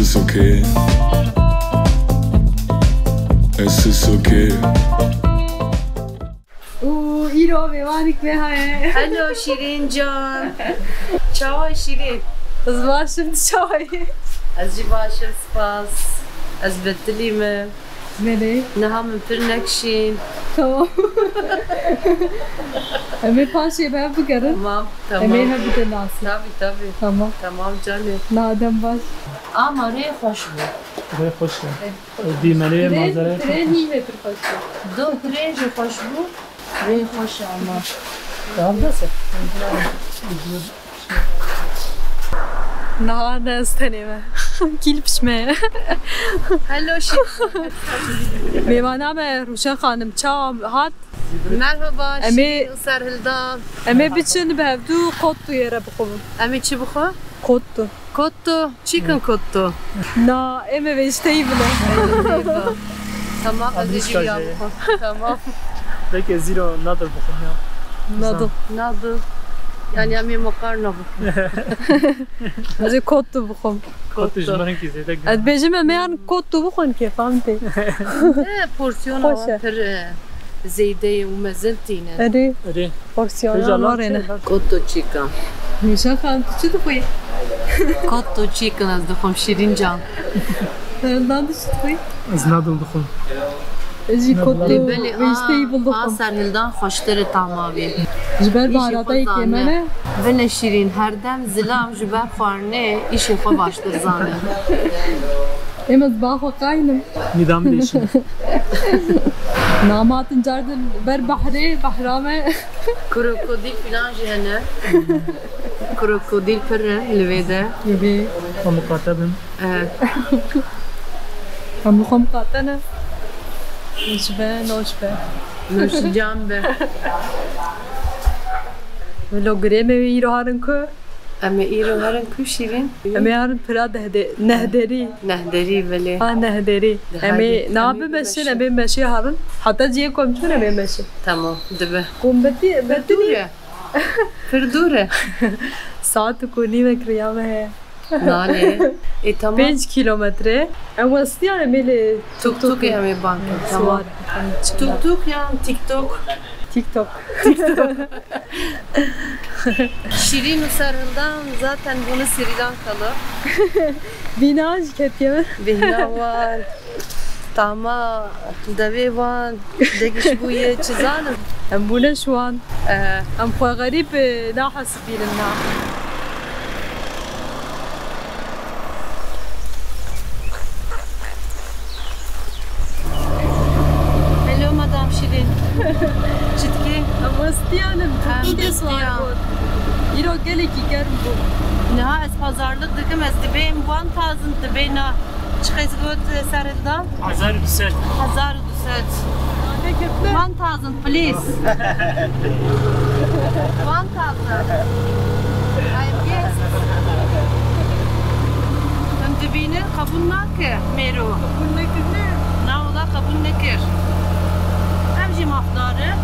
is okay. Es ist okay. ایرو میوانک به های. هلو شیرین جان. چای شیرین. از باشم چای. از جی باشم سپاس. از بتلیمه. بله. نه هم پر نکشین. tamam. Emir Paşa'yı ben bu karın. Tamam, tamam. Emir'e bir de nasıl? Tabii. Tamam. Tamam canım. Nadem baş. Ama ne hoş bu. Buraya hoş ya. Dimeliğe manzaraya çok Tren iyi metre paşa. Do treje hoş bu. Re hoş ama. Aldıysa. Nahane istenime. Gil pişmeye. Hello şirin. Mevaname Ruşen Hanım çağım hat. Merhaba Emi- şirin Serhildan. Eme biçin bevdu kottu yere bukumun. Emi çi buxu? Kottu. Kotto. Chicken kotto. Na eme veşteyi bile. Tamam Adını azıcık ya çıkaracağım. buxu. Tamam. Belki zero nadir bakın ya. Nadı. Nadı. Yani emi makarna buxu. Bizi kottu bukum. Kottu jmarın ki zeyde gün. Az bejime meyan kottu bukun ki famte. Ne porsiyon Hoş. var per zeyde u mezeltine. Eri Öyle. porsiyonu var ene. Kotto chicken. Ruşen Hanım tüçü de koy. Kotto chicken az duxum şirin can. Senden de tüçü koy. Az nadir bakın. Ezi kottu Böyle veşteyi buldum. Serhildan hoştere tamavi. Jiber baharata yemene. Vene şirin her dem zilam jiber xwarne işe xwe baştir zane. Emez baxo qaynım. Nidam değişim. Namatın cardın ber bahre bahrame. Krokodil filan jî hene. Krokodil pir li vê de. Gibi. O mukatabım. Hem xom qatana. Noşbe noşbe. Nuşcan be. Velo greme ve iroharın ku. Em ê îro herin ku şirin? Em yarın pira nehderi. Nehderî velê. Ha nehderi. Em nabe meşin em meşi harın. Hatta ciye komşun em meşi. Tamam dibe. Kumbeti betini. Dure. Pir dure. Saat kuni ve kriyame he. Nane. Tamam. 5 kilometre. Em vastiyane mele Tuk tuk em ê banke. Tamam. Tuk tuk yan TikTok. TikTok. Şirin Serhildan zaten bunu Sri Lankalı. Bina şirketiyeme. Bihna var. Tama devê van. Degiş bûye çizanim. Em bune şu an. Ee, Em xwe garîb nahesibînin na. Hello Madame Şirin. Çitki. Em wastiyanim. Em Tuk swar wastiyan. bûn. Îro gelekî germ bû. Niha ez pazarlık dikim ez dibêm 1000 dibê na. Çi qez got Serhildan? 1200. 1200. Ne ketme? 1000 please. 1000. I'm guest. Em dibînin qebûl nake mêro. Bu ne kirne? Na ola qebûl nekir. Em jî mafdare.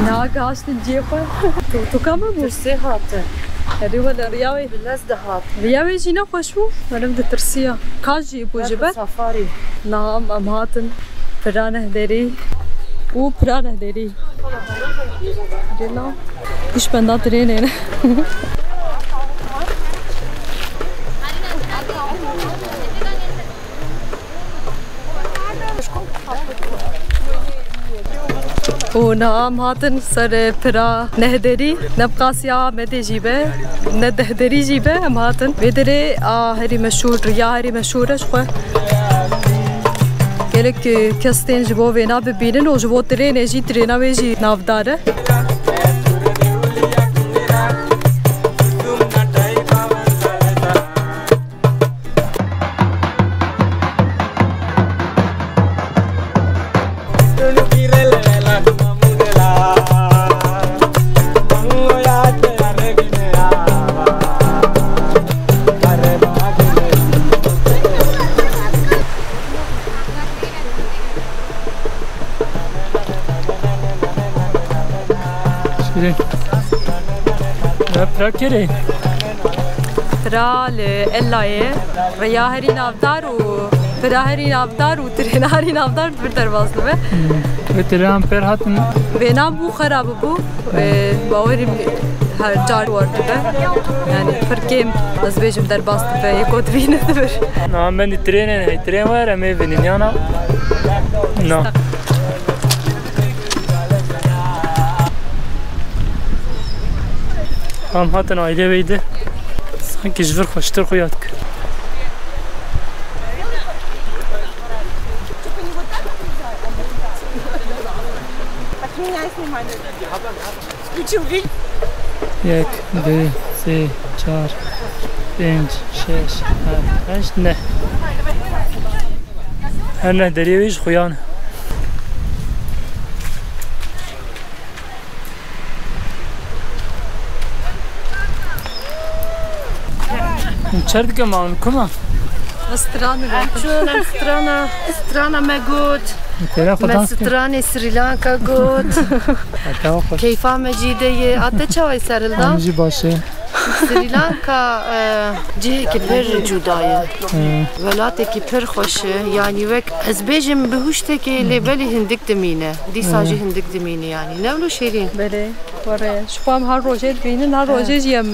Na gaştın ciye xwe. Tuka mı bu? Tirsê hate. Herî wele riyawê. Bilez dihat. Riyawê jî ne xweş bû. Erim di tirsiya. Ka jî bû ji ber. Safari. Na em hatin. Pira nehderî. û pira nehderî. Rêna. Kuş benda trênê ne. û nam hatin ser pira nehderî nevqasiya Medê jî be ne dehderî jî be em hatin vê derê a herî meşhûr riya herî meşhûr e ji xwe gelek kes tên ji bo vê nabibînin û ji bo trênê jî trêna wê jî navdar e. Mamu de la, mamu ya Gidelim. Ne bırakırım? Pra li Ella'yê rêya herî navdar û pira herî navdar û tirêna herî navdar bir derbas dibe. Ve tren per hatin Vêna bû xerab bû. Bawerî her car war dibe. Yani pir kêm ez bêjim derbas dibe yekot vîne dibir. nam ben de tren var ama evinin yana. No. Am hatin aile beydi. Sanki jvir hoştur koyadık. Yek, dü, si, çar, pinç, şeş, heş, ne? Her ne deriyeviş kuyan. Çerdik ama kuma. Stranı be. Strana me gut. Tera kudan. Strane Sri Lanka gut. Hatta hoş. Keyfa mecideye atte çavay sarılda. Amci başı. Sri Lanka ciheki pir cudayı. Velateki pir hoşu. Yani vek ez bêjim bihuşteki lebeli hindik dimine. Dîsajî hindik dimine yani. Ne ulu şerin. Belê were ji xwe her rojê dibînin her rojê jî em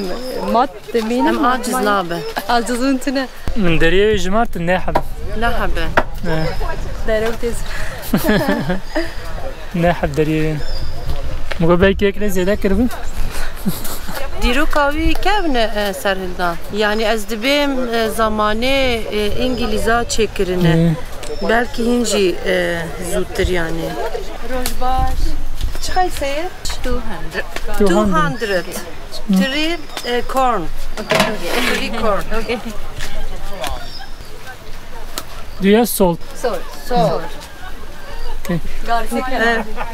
mat dimînin. Em aciz nabe. Acizin tune. Min deriyeviş martın ne hab. Ne habe. Derew tez. Ne hab deriyevin. Mugo belki ekle ziyade kırvın. Dîro kavî kevne serhildan. Yani ez dibêm zamanê İngilîza çêkirine. Belki hinci zûttir yani. Rojbaş. Çıkay seyir? 200. 200. Three corn. Three corn. Okay. Dünya sol. So.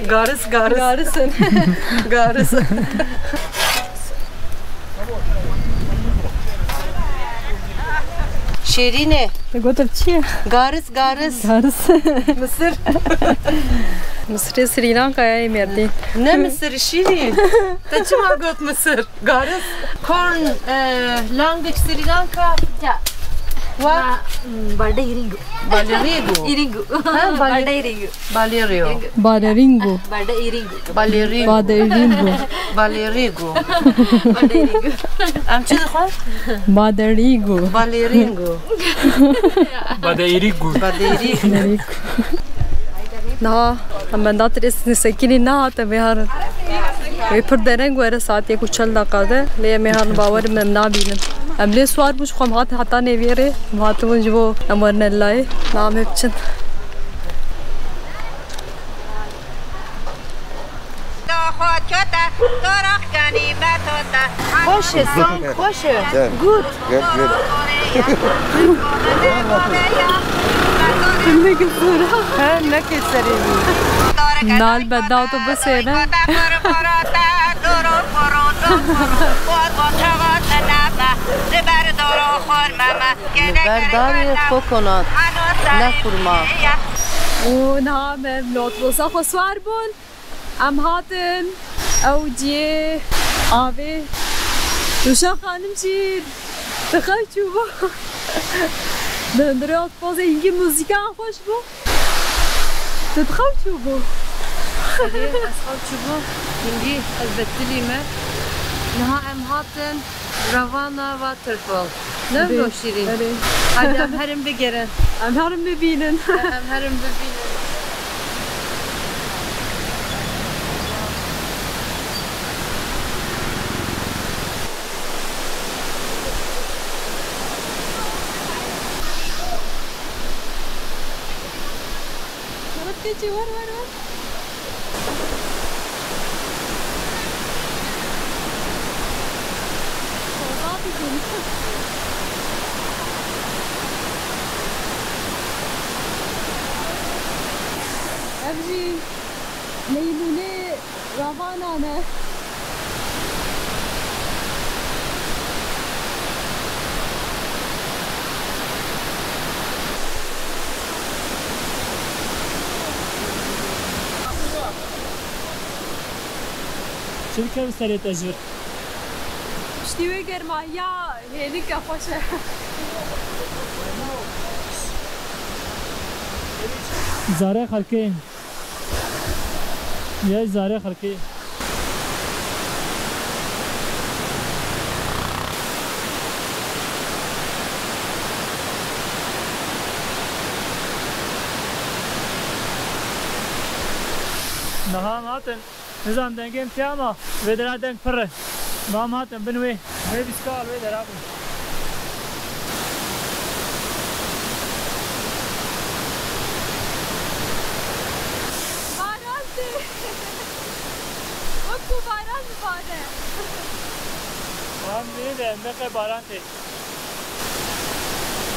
Garız. Garısın. Garız. Şerine. Gotur çiye? Garız. Garıs. Mısır. Mısır'ı Sri Lanka'ya emirdi. Ne Mısır şirin? Taçıma got Mısır. Garız. Corn language Sri Lanka. Ya. What? Balda iringu. Balerigo. Iringu. Ha, Balda iringu. Balerio. Baleringo. Balda iringu. Balerigo. Baderingo. Balerigo. Balda iringu. Am çi dixwe? Baderingo. Baleringo. Bade irigu. Balerigo. Na, ben da tres nesekini na te mehar. Ve pir dereng were saat ye kuchal dakade. Le mehar bawer mem na binin. Emle suar buş kham hat hata ne vere. Matun jo amar nellay. Nam hepçin. Hoşe, son hoşe. Good. Ha, ne keserim. Nal bedda otobüs ne? Berdari kokonat. Ne kurma. O na mem lot rosa khoswar bun. Am hatin او جي ابي وشا خانم شير تخاف شوفو دندرات باز اینگه موزیکا خوش بو تخاف شوفو Asal çubu. Şimdi elbetteliyme. Naha em hatin Ravana Waterfall. Ne bu şirin? Hadi em herim bir geren. ام هرم ببینن Em herim bir binin. Geçi var. أبجي ليلوني رافانا أنا Şirket seri tecrübe. İşte ve germaya helik kafaşa. Zare halke. Ya zare halke. Naham hatten. Nizam dengen tiyama. Vedera denk pırre. Naham hatten binwe. Ve biskal vedera bin. Baranti. Bak bu baran mı bana? Naham bini de meke baranti.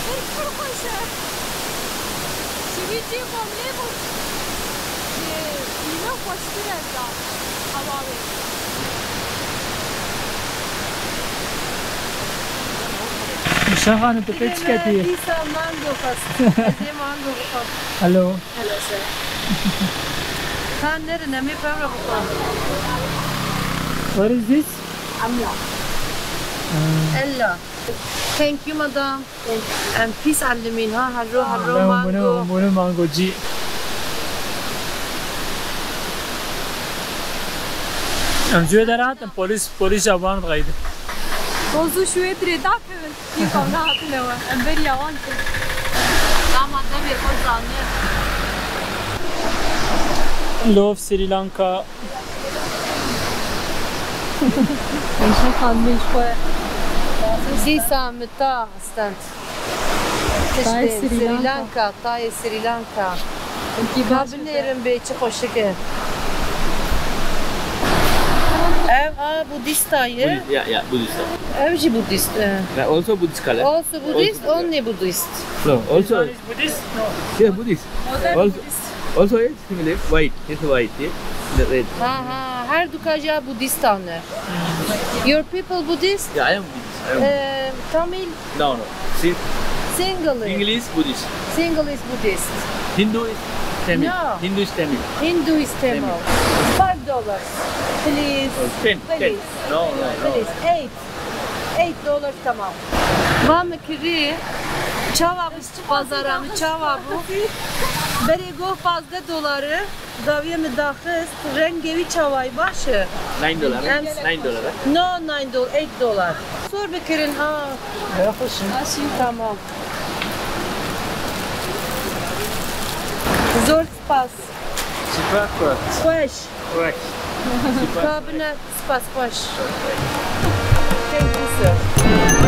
Bir kurkoşa. Şivici komle bu. Yine koştur evda. Havalı. Şahanı tepe çıkartıyor. Lisa mango fast. Eze mango fast. Hello. Hello sir. Sen nerede? Mi pemre bu? What is this? Ella. Thank you madam. And peace allimin ha. Harro mango. Bunu mangoci. Amcüye de rahatım. Polis yaban kaydı. Bozu şu etri dakın. Yıkam rahatın eva. Ember yavan ki. Damat ne bir kozanlı. Love Sri Lanka. Eşe kanmış koy. Lisa mıta stand. Tay İşte Sri Sri Lanka. Tay Sri Lanka. Kabinlerin beyçi koşuke. Ev Budist ayı. Yeah, Buddhist. Evci Budist. Yeah, also Buddhist color. Also Budist, only Budist. No, also Buddhist? No. yeah, Buddhist. Also it's similar. White, it's white. Yeah, the red. Ha, her dukaja Budist anne. Your people Budist? Yeah, I am Buddhist. Tamil No. See, single. English Buddhist. Single is Buddhist. Hindu is Tamil. No. Hindu is Tamil. Hindu is Tamil. $5. Please. 10. Please. No. Please. $8 tamam. Vam kiri çava pazara mı çava bu? Berego fazla doları daviye mi dahist rengevi çavay başı. $9. $9. No $8. Sor bekirin ha. Tamam. Zor spas. Super Hoş. correct. Kabine spas hoş. Thank you sir.